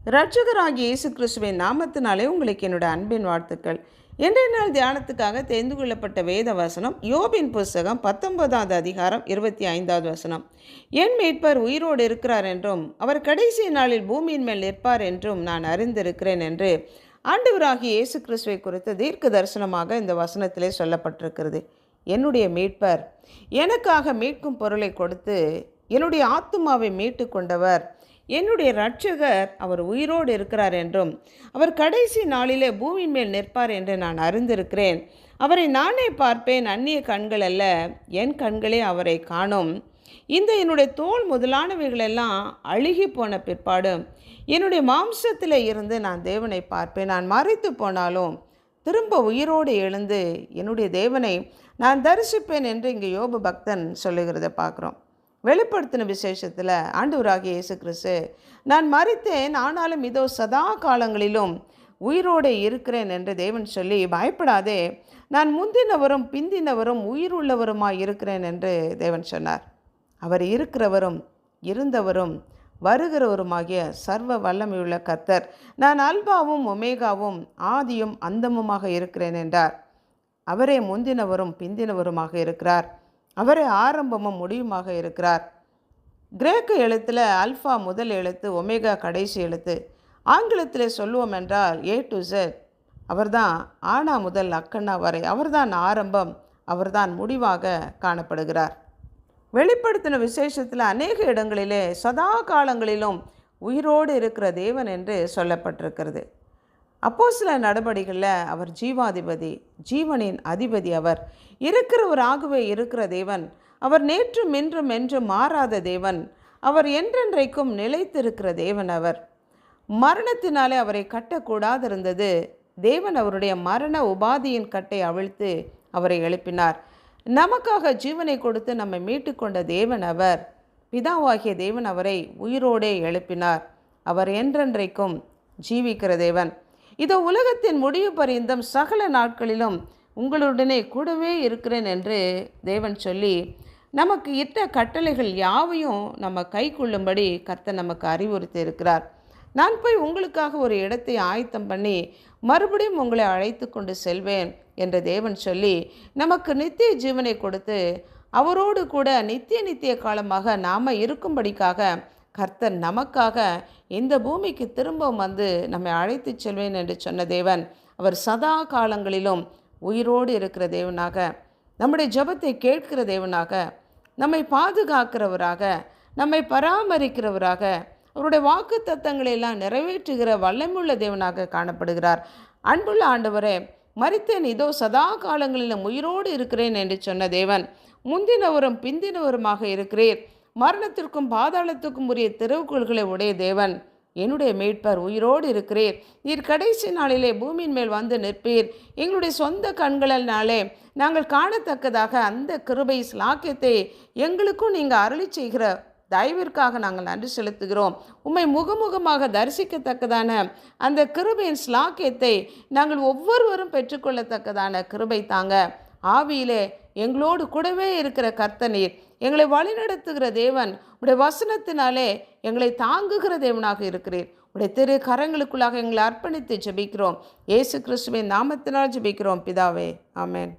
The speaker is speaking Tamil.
இரட்சகராகிய இயேசு கிறிஸ்துவின் நாமத்தினாலே உங்களுக்கு என்னோட அன்பின் வாழ்த்துக்கள். இன்றைய நாள் தியானத்துக்காக தெரிந்து கொள்ளப்பட்ட வேத வசனம் யோபின் புஸ்தகம் 19வது அதிகாரம் 25வது வசனம். என் மீட்பர் உயிரோடு இருக்கிறார் என்றும் அவர் கடைசி நாளில் பூமியின் மேல் நிற்பார் என்றும் நான் அறிந்திருக்கிறேன் என்று ஆண்டவராகிய இயேசு கிறிஸ்துவை குறித்து தீர்க்க தரிசனமாக இந்த வசனத்திலே சொல்லப்பட்டிருக்கிறது. என்னுடைய மீட்பர் எனக்காக மீட்கும் பொருளை கொடுத்து என்னுடைய ஆத்துமாவை மீட்டு கொண்டவர், என்னுடைய இரட்சகர் அவர் உயிரோடு இருக்கிறார் என்றும் அவர் கடைசி நாளிலே பூமியின் மேல் நிற்பார் என்று நான் அறிந்திருக்கிறேன். அவரை நானே பார்ப்பேன், அந்நிய கண்கள் அல்ல, என் கண்களே அவரை காணும். இந்த என்னுடைய தோல் முதலானவைகளெல்லாம் அழுகி போன பிற்பாடு என்னுடைய மாம்சத்தில் இருந்து நான் தேவனை பார்ப்பேன். நான் மறைத்து போனாலும் திரும்ப உயிரோடு எழுந்து என்னுடைய தேவனை நான் தரிசிப்பேன் என்று இங்கே யோபு பக்தன் சொல்லுகிறத பார்க்குறோம். வெளிப்படுத்தின விசேஷத்தில் ஆண்டவராகிய இயேசு கிறிஸ்து நான் மரித்தேன், ஆனாலும் இதோ சதா காலங்களிலும் உயிரோடு இருக்கிறேன் என்று தேவன் சொல்லி, பயப்படாதே, நான் முந்தினவரும் பிந்தினவரும் உயிருள்ளவருமாய் இருக்கிறேன் என்று தேவன் சொன்னார். அவர் இருக்கிறவரும் இருந்தவரும் வருகிறவருமாகிய சர்வ வல்லமையுள்ள கர்த்தர், நான் அல்பாவும் ஒமேகாவும் ஆதியும் அந்தமுமாக இருக்கிறேன் என்றார். அவரே முந்தினவரும் பிந்தினவருமாக இருக்கிறார். அவரே ஆரம்பமும் முடிவுமாக இருக்கிறார். கிரேக்க எழுத்தில் அல்ஃபா முதல் எழுத்து, ஒமேகா கடைசி எழுத்து. ஆங்கிலத்தில் சொல்லுவோம் என்றால் A to Z. அவர்தான் ஆனா முதல் அக்கண்ணா வரை. அவர்தான் ஆரம்பம், அவர்தான் முடிவாக காணப்படுகிறார். வெளிப்படுத்தின விசேஷத்தில் அநேக இடங்களிலே சதா காலங்களிலும் உயிரோடு இருக்கிற தேவன் என்று சொல்லப்பட்டிருக்கிறது. அப்போஸ்தல நடபடிகளில் அவர் ஜீவாதிபதி, ஜீவனின் அதிபதி. அவர் இருக்கிறவராகவே இருக்கிற தேவன். அவர் நேற்றும் இன்றும் என்றும் மாறாத தேவன். அவர் என்றென்றைக்கும் நிலைத்திருக்கிற தேவன். அவர் மரணத்தினாலே அவரை கட்டக்கூடாதிருந்தது. தேவன் அவருடைய மரண உபாதியின் கட்டை அவிழ்த்து அவரை எழுப்பினார். நமக்காக ஜீவனை கொடுத்து நம்மை மீட்டு கொண்ட தேவன் அவர். பிதாவாகிய தேவன் அவரை உயிரோடே எழுப்பினார். அவர் என்றென்றைக்கும் ஜீவிக்கிற தேவன். இதோ உலகத்தின் முடிவு பரியந்தம் சகல நாட்களிலும் உங்களுடனே கூடவே இருக்கிறேன் என்று தேவன் சொல்லி நமக்கு இட்ட கட்டளைகள் யாவையும் நம்ம கை கொள்ளும்படி கர்த்தர் நமக்கு அறிவுறுத்தி இருக்கிறார். நான் போய் உங்களுக்காக ஒரு இடத்தை ஆயத்தம் பண்ணி மறுபடியும் உங்களை அழைத்து கொண்டு செல்வேன் என்று தேவன் சொல்லி நமக்கு நித்திய ஜீவனை கொடுத்து அவரோடு கூட நித்திய காலமாக நாம் இருக்கும்படிக்காக கர்த்தர் நமக்காக இந்த பூமிக்கு திரும்பவும் வந்து நம்மை அழைத்து செல்வேன் என்று சொன்ன தேவன் அவர் சதா காலங்களிலும் உயிரோடு இருக்கிற தேவனாக, நம்முடைய ஜெபத்தை கேட்கிற தேவனாக, நம்மை பாதுகாக்கிறவராக, நம்மை பராமரிக்கிறவராக, அவருடைய வாக்கு தத்தங்களை எல்லாம் நிறைவேற்றுகிற வல்லமையுள்ள தேவனாக காணப்படுகிறார். அன்புள்ள ஆண்டவரே, மரித்தேன், இதோ சதா காலங்களிலும் உயிரோடு இருக்கிறேன் என்று சொன்ன தேவன் முந்தினவரும் பிந்தினவருமாக இருக்கிறீர். மரணத்திற்கும் பாதாளத்துக்கும் உரிய திறவுகோல்களை உடைய தேவன், என்னுடைய மீட்பர் உயிரோடு இருக்கிறீர். நீர் கடைசி நாளிலே பூமியின் மேல் வந்து நிற்பீர். எங்களுடைய சொந்த கண்களினாலே நாங்கள் காணத்தக்கதாக அந்த கிருபை ஸ்லாக்கியத்தை எங்களுக்கும் நீங்கள் அருளி செய்கிற தயவிற்காக நாங்கள் நன்றி செலுத்துகிறோம். உம்மை முகமுகமாக தரிசிக்கத்தக்கதான அந்த கிருபையின் ஸ்லாக்கியத்தை நாங்கள் ஒவ்வொருவரும் பெற்றுக்கொள்ளத்தக்கதான கிருபை தாங்க. ஆவியிலே எங்களோடு கூடவே இருக்கிற கர்த்தனீர், எங்களை வழிநடத்துகிற தேவன், உடைய வசனத்தினாலே எங்களை தாங்குகிற தேவனாக இருக்கிறீர். உடைய திரு கரங்களுக்குள்ளாக எங்களை அர்ப்பணித்து ஜெபிக்கிறோம். இயேசு கிறிஸ்துவின் நாமத்தினால் ஜெபிக்கிறோம் பிதாவே, ஆமென்.